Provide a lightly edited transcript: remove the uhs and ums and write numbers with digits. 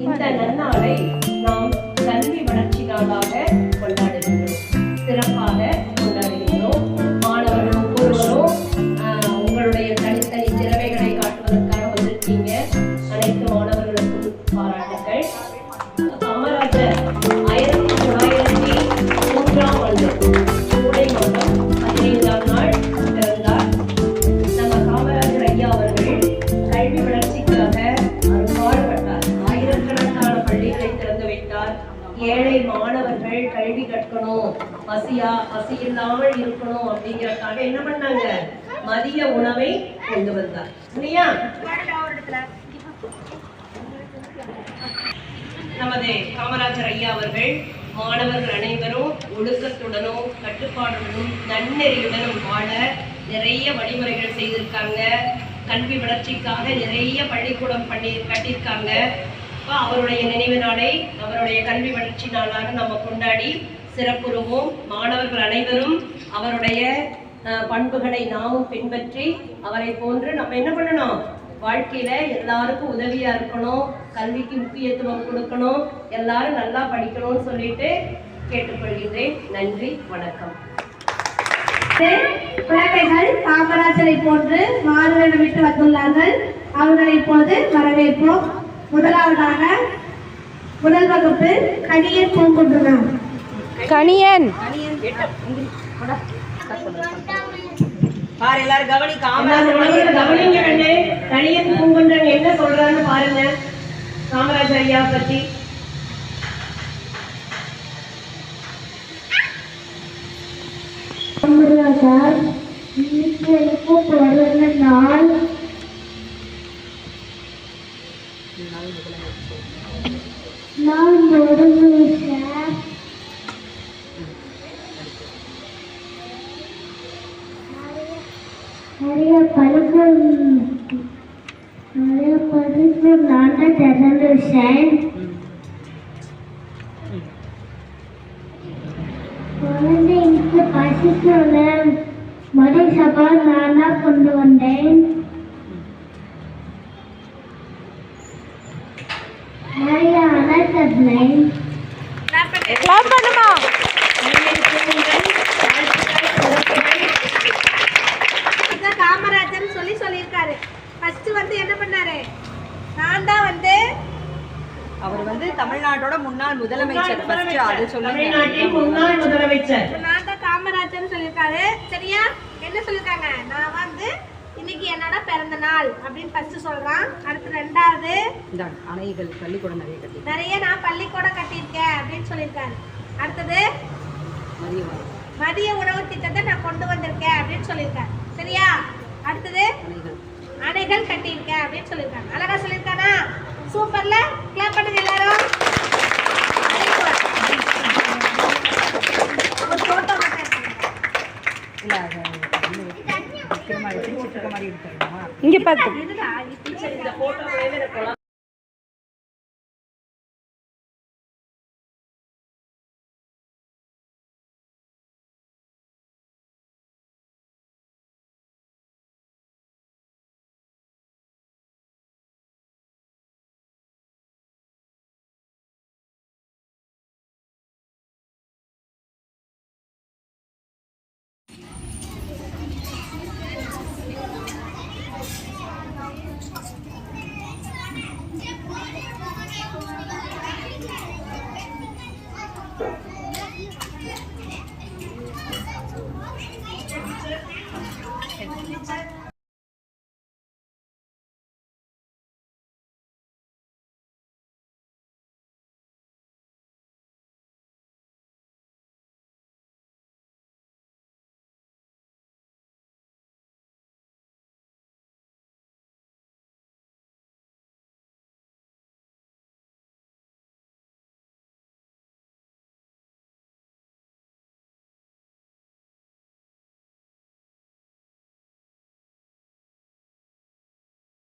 இந்த நன்னாளை நாம் கல்வி வளர்ச்சி நாளாக கொண்டாடுகின்றோம், சிறப்பாக கொண்டாடுகின்றோம். மாணவர்கள் ஒவ்வொருவரும் உங்களுடைய தனித்தனி திறமைகளை காட்டுவதற்காக வந்திருக்கீங்க. அனைத்து மாணவர்களுக்கும் பாராட்டுகள். காமராஜர் 1903ஆம் ஆண்டு ஜூலை மாதம் 15ஆம் நாள் பிறந்தார். நம்ம காமராஜர் ஐயா அவர்கள் கல்வி வளர்ச்சிக்காக அரும்பாடுபட்டார். ஆயிரக்கணக்கான பள்ளிகளை திறந்து வைத்தார். ஏழை மாணவர்கள் கல்வி கற்கணும், பசி இல்லாமல் இருக்கணும் அப்படிங்கறதுக்காக என்ன பண்ணாங்க, மதிய உணவை கொண்டு வந்தார். இல்லையா? நமது காமராஜர் ஐயா அவர்கள் மாணவர்கள் அனைவரும் ஒழுக்கத்துடனும் கட்டுப்பாடுடனும் நன்னெறியுடனும் வாழ நிறைய வழிமுறைகள் செய்திருக்காங்க. கல்வி வளர்ச்சிக்காக நிறைய பள்ளிக்கூடம் கட்டியிருக்காங்க. அவருடைய நினைவு நாளை அவருடைய கல்வி வளர்ச்சி நாளாக நம்ம கொண்டாடி சிறப்புறுவோம். மாணவர்கள் அனைவரும் அவருடைய பண்புகளை நாமும் பின்பற்றி அவரை போன்று நம்ம என்ன பண்ணணும், வாழ்க்கையில எல்லாருக்கும் உதவியா இருக்கணும், கல்விக்கு முக்கியத்துவம் கொடுக்கணும், எல்லாரும் நல்லா படிக்கணும்னு சொல்லிட்டு கேட்டுக்கொள்கின்றேன். நன்றி, வணக்கம். குழந்தைகள் காமராஜரை போன்று மாறுவேடம் விட்டு வந்துள்ளார்கள். அவர்களை இப்போது வரவேற்போம். முதலாவதாக முதல் வகுப்பு கணியன் பூங்குன்றனார். கணியன் பாரு, எல்லாரும் கவனிங்க. கணியன் பூங்குன்றன் என்ன சொல்றான்னு பாருங்க காமராஜர் ஐயா பத்தி. காமராஜர் இன்னைக்கு எனக்கு பிறந்த நாள். நான் முதலமைச்சர். நிறைய படிப்பு நான் தான் தெரிஞ்சிருச்சேன். குழந்தைங்களுக்கு பசிக்கல மதிய சபா நான் தான் கொண்டு வந்தேன். நிறைய அனர்த்தங்கள் காமராஜர் சொல்லியிருக்காரு. ஃபர்ஸ்ட் என்ன பண்ணாரு, நான் தான் அவர் தமிழ்நாட்டோட முன்னாள் முதலமைச்சர். முன்னாள் முதலமைச்சர் நான் தான் காமராஜர் சொல்லியிருக்காரு. சரியா? என்ன சொல்லியிருக்காங்க, நான் இன்னைக்கு என்னோட பிறந்த நாள் அப்படின்னு ஃபர்ஸ்ட் சொல்றான். அடுத்து ரெண்டாவது அணைகள் பள்ளிக்கூடம் நிறைய நான் பள்ளிக்கூடம் கட்டியிருக்கேன் அப்படின்னு சொல்லியிருக்காரு. அடுத்தது மதிய உணவு திட்டத்தை நான் கொண்டு வந்திருக்கேன் அப்படின்னு சொல்லியிருக்காரு. சரியா? அடுத்தது அணைகள் கட்டியிருக்கேன் அப்படின்னு சொல்லியிருக்காங்க. அழகா சொல்லியிருக்கானா? சூப்பர்ல, கிளாப் பண்ணுங்க எல்லாரும். ஒரு போட்டோ இங்க பார்த்து இந்த போட்டோ